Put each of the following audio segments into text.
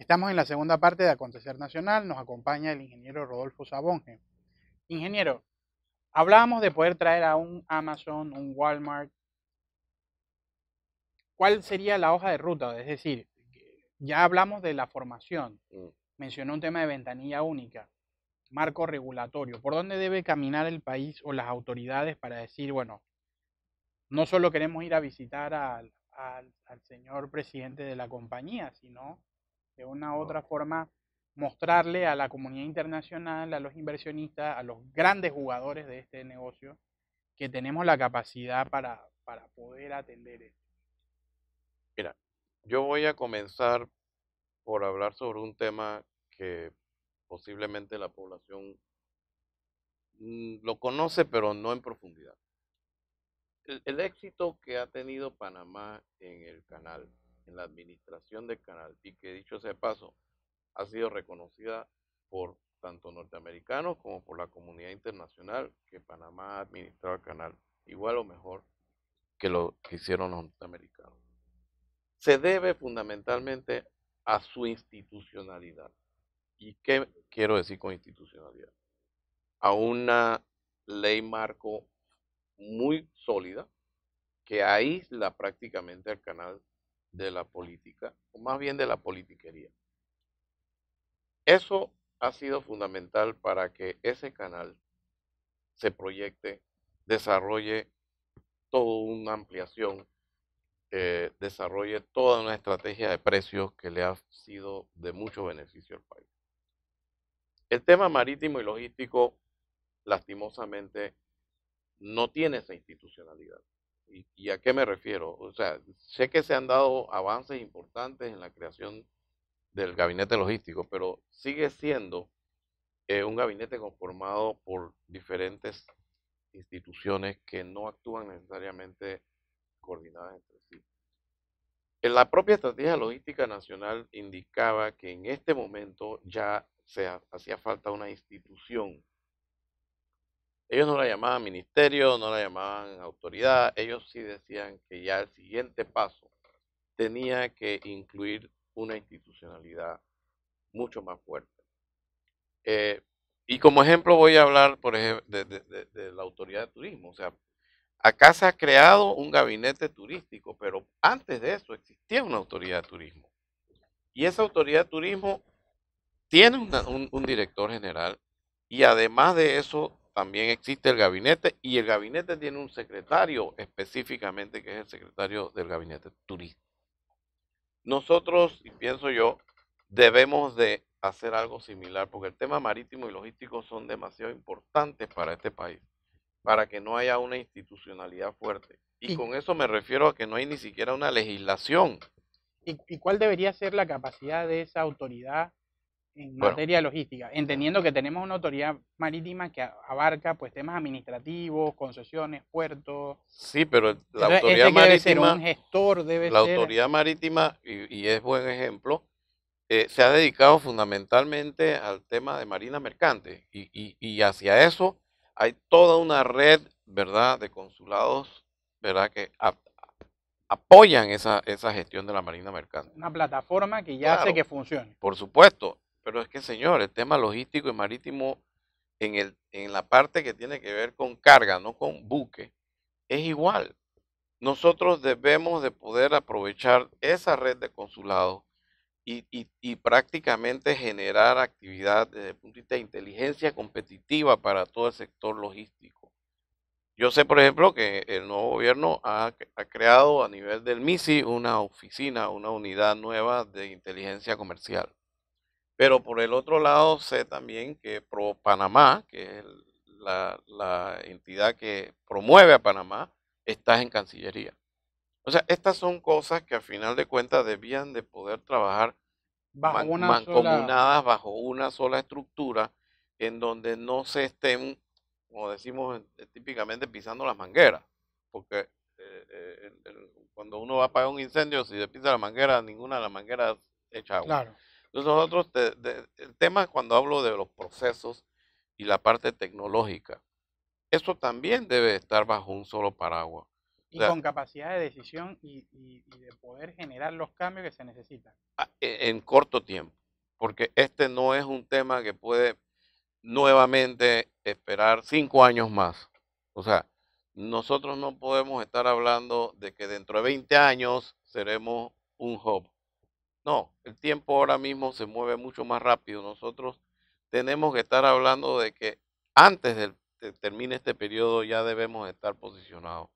Estamos en la segunda parte de Acontecer Nacional. Nos acompaña el ingeniero Rodolfo Sabonge. Ingeniero, hablábamos de poder traer a un Amazon, un Walmart. ¿Cuál sería la hoja de ruta? Es decir, ya hablamos de la formación. Mencionó un tema de ventanilla única, marco regulatorio. ¿Por dónde debe caminar el país o las autoridades para decir, bueno, no solo queremos ir a visitar al señor presidente de la compañía, sino de una u otra forma mostrarle a la comunidad internacional, a los inversionistas, a los grandes jugadores de este negocio, que tenemos la capacidad para poder atender esto? Mira, yo voy a comenzar por hablar sobre un tema que posiblemente la población lo conoce, pero no en profundidad. El éxito que ha tenido Panamá en el canal, en la administración del canal, y que dicho sea de paso, ha sido reconocida por tanto norteamericanos como por la comunidad internacional, que Panamá ha administrado el canal igual o mejor que lo que hicieron los norteamericanos. Se debe fundamentalmente a su institucionalidad. ¿Y qué quiero decir con institucionalidad? A una ley marco muy sólida que aísla prácticamente al canal de la política, o más bien de la politiquería. Eso ha sido fundamental para que ese canal se proyecte, desarrolle toda una ampliación, desarrolle toda una estrategia de precios que le ha sido de mucho beneficio al país. El tema marítimo y logístico, lastimosamente, no tiene esa institucionalidad. ¿Y a qué me refiero? O sea, sé que se han dado avances importantes en la creación del gabinete logístico, pero sigue siendo un gabinete conformado por diferentes instituciones que no actúan necesariamente coordinadas entre sí. En la propia estrategia logística nacional indicaba que en este momento ya se hacía falta una institución. Ellos no la llamaban ministerio, no la llamaban autoridad, ellos sí decían que ya el siguiente paso tenía que incluir una institucionalidad mucho más fuerte. Eh, y como ejemplo voy a hablar, por ejemplo, de la autoridad de turismo. O sea, acá se ha creado un gabinete turístico, pero antes de eso existía una autoridad de turismo. Y esa autoridad de turismo tiene un director general y además de eso también existe el gabinete y el gabinete tiene un secretario específicamente que es el secretario del gabinete turístico. Nosotros, y pienso yo, debemos de hacer algo similar porque el tema marítimo y logístico son demasiado importantes para este país, para que no haya una institucionalidad fuerte. Y ¿Y, con eso me refiero a que no hay ni siquiera una legislación. y cuál debería ser la capacidad de esa autoridad en Bueno, materia logística, entendiendo que tenemos una autoridad marítima que abarca pues temas administrativos, concesiones, puertos? sí, pero Entonces, este que debe ser un gestor, debe la ser. autoridad marítima, y es buen ejemplo, se ha dedicado fundamentalmente al tema de marina mercante y hacia eso hay toda una red, ¿verdad?, de consulados, ¿verdad?, que apoyan esa gestión de la marina mercante. Una plataforma que ya hace Claro, que funcione. por supuesto, pero es que, señor, el tema logístico y marítimo en la parte que tiene que ver con carga, no con buque, es igual. Nosotros debemos de poder aprovechar esa red de consulados y prácticamente generar actividad desde el punto de vista de inteligencia competitiva para todo el sector logístico. Yo sé, por ejemplo, que el nuevo gobierno ha creado a nivel del MISI una oficina, una unidad nueva de inteligencia comercial. Pero por el otro lado, sé también que Pro Panamá, que es la entidad que promueve a Panamá, está en Cancillería. O sea, estas son cosas que al final de cuentas debían de poder trabajar Bajo una sola. mancomunadas bajo una sola estructura en donde no se estén, como decimos típicamente, pisando las mangueras. Porque cuando uno va a apagar un incendio, si se pisa la manguera, ninguna de las mangueras echa agua. Claro. Entonces nosotros, el tema cuando hablo de los procesos y la parte tecnológica, eso también debe estar bajo un solo paraguas. Y con capacidad de decisión y de poder generar los cambios que se necesitan. En corto tiempo, porque este no es un tema que puede nuevamente esperar 5 años más. O sea, nosotros no podemos estar hablando de que dentro de 20 años seremos un hub. No, el tiempo ahora mismo se mueve mucho más rápido. Nosotros tenemos que estar hablando de que antes de que termine este periodo ya debemos estar posicionados.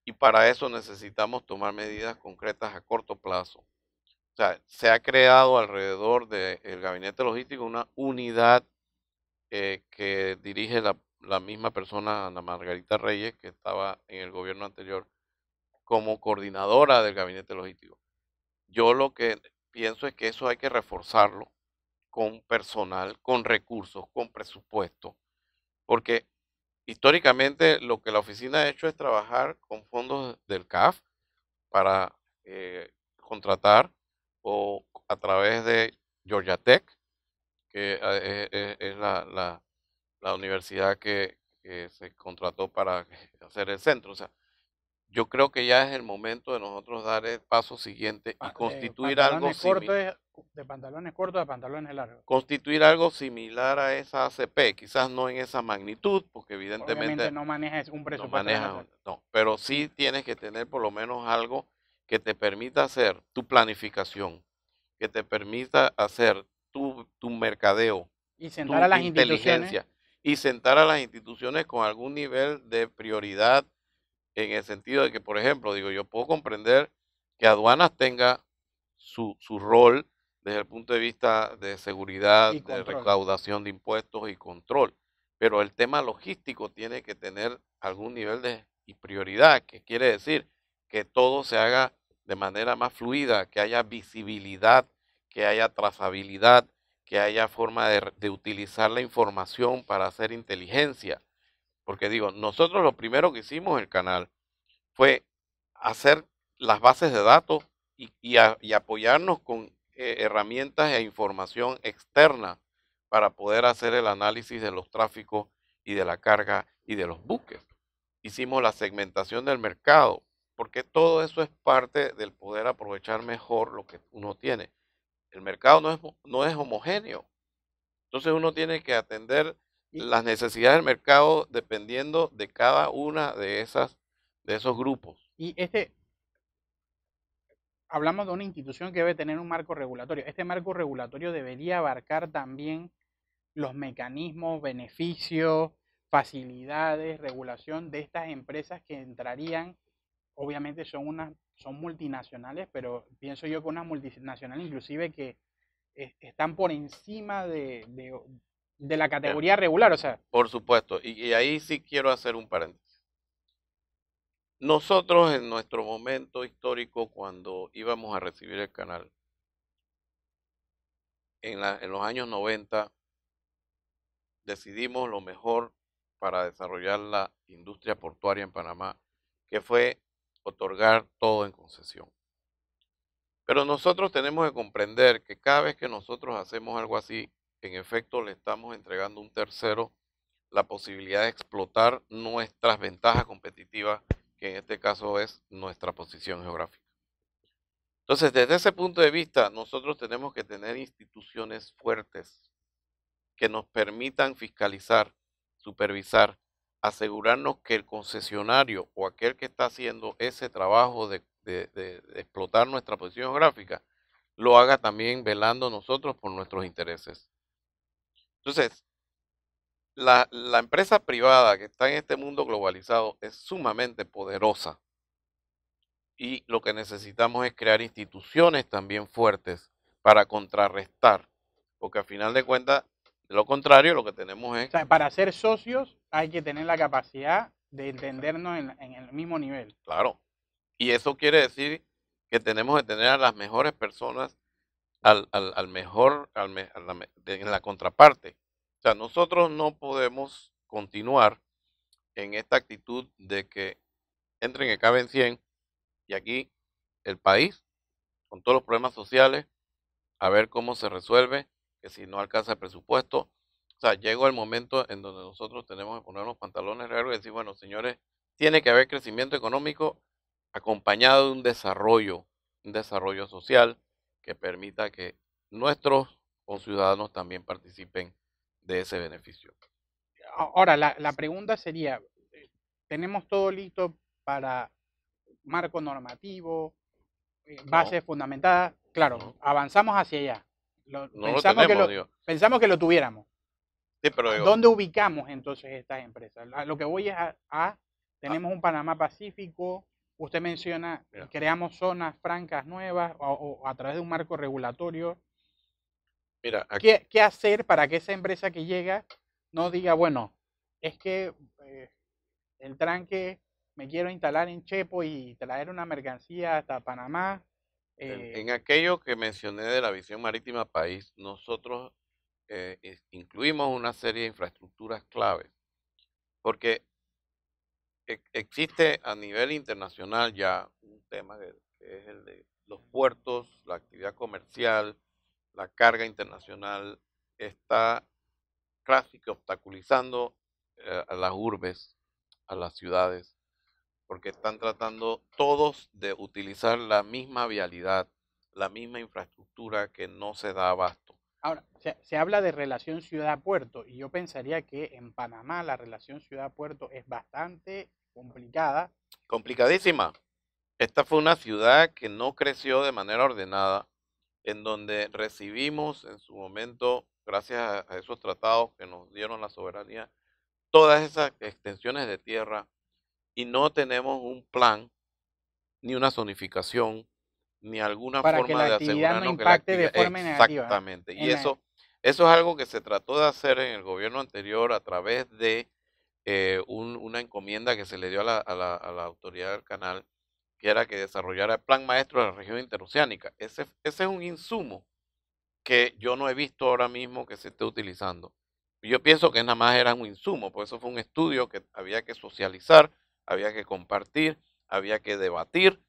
Y para eso necesitamos tomar medidas concretas a corto plazo. O sea, se ha creado alrededor del gabinete logístico una unidad que dirige la misma persona, Ana Margarita Reyes, que estaba en el gobierno anterior, como coordinadora del gabinete logístico. Yo lo que pienso es que eso hay que reforzarlo con personal, con recursos, con presupuesto, porque históricamente lo que la oficina ha hecho es trabajar con fondos del CAF para contratar, o a través de Georgia Tech, que es la universidad que se contrató para hacer el centro. O sea, yo creo que ya es el momento de nosotros dar el paso siguiente y constituir algo similar. De pantalones cortos a pantalones largos. Constituir algo similar a esa ACP, quizás no en esa magnitud, porque evidentemente obviamente no manejas un presupuesto. No, pero sí tienes que tener por lo menos algo que te permita hacer tu planificación, que te permita hacer tu mercadeo, y sentar a las inteligencia, y sentar a las instituciones con algún nivel de prioridad, en el sentido de que, por ejemplo, digo, yo puedo comprender que aduanas tenga su rol desde el punto de vista de seguridad, de recaudación de impuestos y control, pero el tema logístico tiene que tener algún nivel de prioridad, que quiere decir que todo se haga de manera más fluida, que haya visibilidad, que haya trazabilidad, que haya forma de utilizar la información para hacer inteligencia. Porque digo, nosotros lo primero que hicimos en el canal fue hacer las bases de datos y apoyarnos con herramientas e información externa para poder hacer el análisis de los tráficos y de la carga y de los buques. Hicimos la segmentación del mercado, porque todo eso es parte del poder aprovechar mejor lo que uno tiene. El mercado no es homogéneo. Entonces uno tiene que atender las necesidades del mercado dependiendo de cada una de esos grupos. Y hablamos de una institución que debe tener un marco regulatorio. Este marco regulatorio debería abarcar también los mecanismos, beneficios, facilidades, regulación de estas empresas que entrarían. Obviamente son multinacionales, pero pienso yo que unas multinacionales inclusive que están por encima de la categoría regular, o sea. Por supuesto, y ahí sí quiero hacer un paréntesis. Nosotros en nuestro momento histórico, cuando íbamos a recibir el canal, en los años 90, decidimos lo mejor para desarrollar la industria portuaria en Panamá, que fue otorgar todo en concesión. Pero nosotros tenemos que comprender que cada vez que nosotros hacemos algo así, en efecto le estamos entregando a un tercero la posibilidad de explotar nuestras ventajas competitivas, que en este caso es nuestra posición geográfica. Entonces, desde ese punto de vista, nosotros tenemos que tener instituciones fuertes que nos permitan fiscalizar, supervisar, asegurarnos que el concesionario o aquel que está haciendo ese trabajo de explotar nuestra posición geográfica lo haga también velando nosotros por nuestros intereses. Entonces, la empresa privada que está en este mundo globalizado es sumamente poderosa, y lo que necesitamos es crear instituciones también fuertes para contrarrestar, porque al final de cuentas, de lo contrario, lo que tenemos es... O sea, para ser socios hay que tener la capacidad de entendernos en el mismo nivel. Claro, y eso quiere decir que tenemos que tener a las mejores personas en la contraparte. O sea, nosotros no podemos continuar en esta actitud de que entren que caben 100 y aquí el país, con todos los problemas sociales, a ver cómo se resuelve, que si no alcanza el presupuesto. O sea, llegó el momento en donde nosotros tenemos que poner los pantalones largos y decir, bueno, señores, tiene que haber crecimiento económico acompañado de un desarrollo social que permita que nuestros conciudadanos también participen de ese beneficio. Ahora, la pregunta sería, ¿tenemos todo listo para marco normativo, base fundamentada? Claro, avanzamos hacia allá. Pensamos que lo tuviéramos. Sí, pero ¿Dónde ubicamos entonces estas empresas? Lo que voy es tenemos un Panamá Pacífico, usted menciona, creamos zonas francas nuevas o a través de un marco regulatorio. Mira, ¿Qué hacer para que esa empresa que llega no diga, bueno, es que el tranque me quiero instalar en Chepo y traer una mercancía hasta Panamá? En aquello que mencioné de la visión marítima país, nosotros incluimos una serie de infraestructuras claves, porque existe a nivel internacional ya un tema que es el de los puertos, la actividad comercial, la carga internacional está casi que obstaculizando a las urbes, a las ciudades, porque están tratando todos de utilizar la misma vialidad, la misma infraestructura que no se da abasto. Ahora, se habla de relación ciudad-puerto y yo pensaría que en Panamá la relación ciudad-puerto es bastante complicada. Complicadísima. Esta fue una ciudad que no creció de manera ordenada, en donde recibimos en su momento, gracias a esos tratados que nos dieron la soberanía, todas esas extensiones de tierra y no tenemos un plan, ni una zonificación, ni alguna para que forma la de actividad no asegurarnos que la impacte de actividad... forma negativa. Exactamente. Y eso es algo que se trató de hacer en el gobierno anterior a través de una encomienda que se le dio a la autoridad del canal, que era que desarrollara el plan maestro de la región interoceánica. Ese es un insumo que yo no he visto ahora mismo que se esté utilizando. Yo pienso que nada más era un insumo, por eso fue un estudio que había que socializar, había que compartir, había que debatir.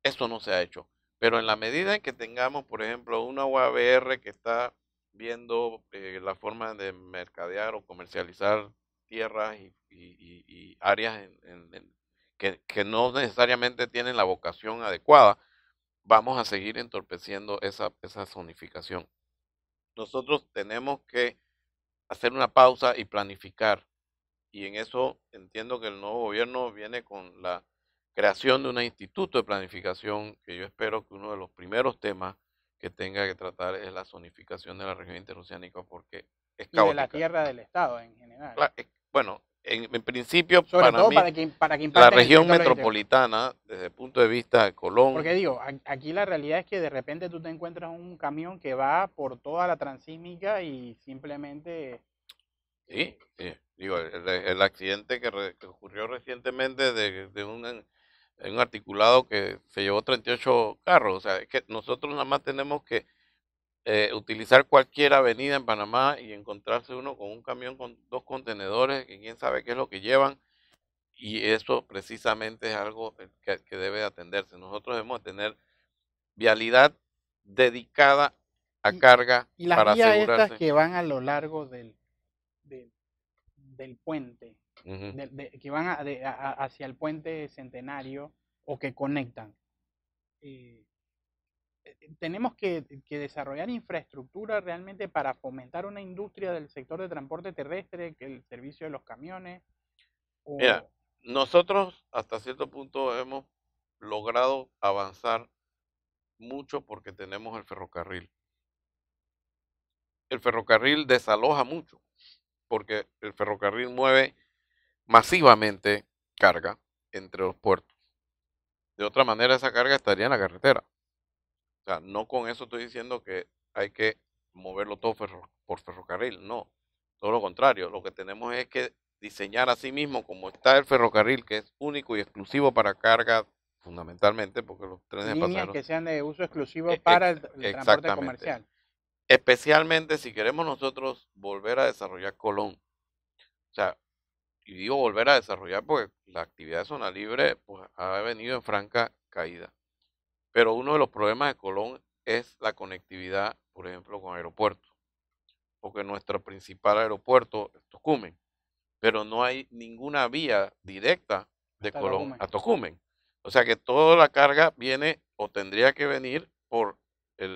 Eso no se ha hecho. Pero en la medida en que tengamos, por ejemplo, una UABR que está viendo la forma de mercadear o comercializar tierras y áreas que no necesariamente tienen la vocación adecuada, vamos a seguir entorpeciendo esa zonificación. Nosotros tenemos que hacer una pausa y planificar. Y en eso entiendo que el nuevo gobierno viene con la creación de un instituto de planificación, que yo espero que uno de los primeros temas que tenga que tratar es la zonificación de la región interoceánica, porque es caótica. Y de la tierra del Estado en general. Bueno, en principio, sobre todo mí, para que la región metropolitana, desde el punto de vista de Colón. Porque digo, aquí la realidad es que de repente tú te encuentras un camión que va por toda la transísmica y simplemente... Sí, sí. Digo, el accidente que ocurrió recientemente de un articulado que se llevó 38 carros. O sea, es que nosotros nada más tenemos que utilizar cualquier avenida en Panamá y encontrarse uno con un camión con 2 contenedores, que quién sabe qué es lo que llevan, y eso precisamente es algo que debe de atenderse. Nosotros debemos tener vialidad dedicada a carga y las para vías asegurarse. Estas que van a lo largo del puente, que van hacia el puente Centenario o que conectan. Tenemos que desarrollar infraestructura realmente para fomentar una industria del sector de transporte terrestre, que el servicio de los camiones. Mira, nosotros hasta cierto punto hemos logrado avanzar mucho porque tenemos el ferrocarril. El ferrocarril desaloja mucho porque el ferrocarril mueve masivamente carga entre los puertos. De otra manera, esa carga estaría en la carretera. O sea, no con eso estoy diciendo que hay que moverlo todo por ferrocarril, no. Todo lo contrario, lo que tenemos es que diseñar a sí mismo como está el ferrocarril, que es único y exclusivo para carga, fundamentalmente, porque los trenes de pasajeros... que sean de uso exclusivo para el transporte comercial. Especialmente si queremos nosotros volver a desarrollar Colón. O sea, y digo volver a desarrollar porque la actividad de zona libre pues, ha venido en franca caída. Pero uno de los problemas de Colón es la conectividad, por ejemplo, con aeropuertos. Porque nuestro principal aeropuerto es Tocumen. Pero no hay ninguna vía directa de hasta Colón Tocumen. a Tocumen. O sea que toda la carga viene o tendría que venir por Sí,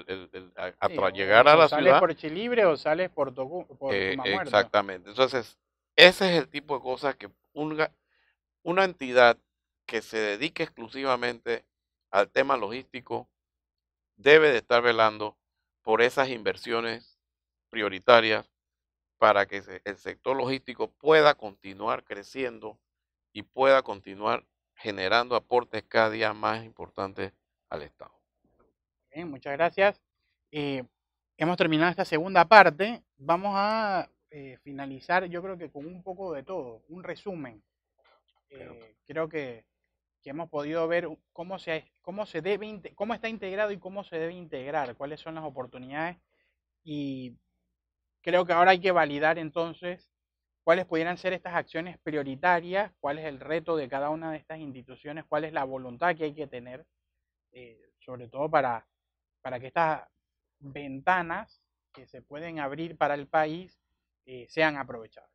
llegar a o la sales ciudad. por Chilibre o sales por por Tumamuerto. Exactamente. Entonces, ese es el tipo de cosas que una entidad que se dedique exclusivamente al tema logístico debe de estar velando por esas inversiones prioritarias para que el sector logístico pueda continuar creciendo y pueda continuar generando aportes cada día más importantes al Estado. Bien, muchas gracias. Hemos terminado esta segunda parte. Vamos a finalizar, yo creo que con un poco de todo, un resumen. Creo que hemos podido ver cómo se debe, cómo está integrado y cómo se debe integrar, cuáles son las oportunidades. Y creo que ahora hay que validar entonces cuáles pudieran ser estas acciones prioritarias, cuál es el reto de cada una de estas instituciones, cuál es la voluntad que hay que tener, sobre todo para que estas ventanas que se pueden abrir para el país sean aprovechadas.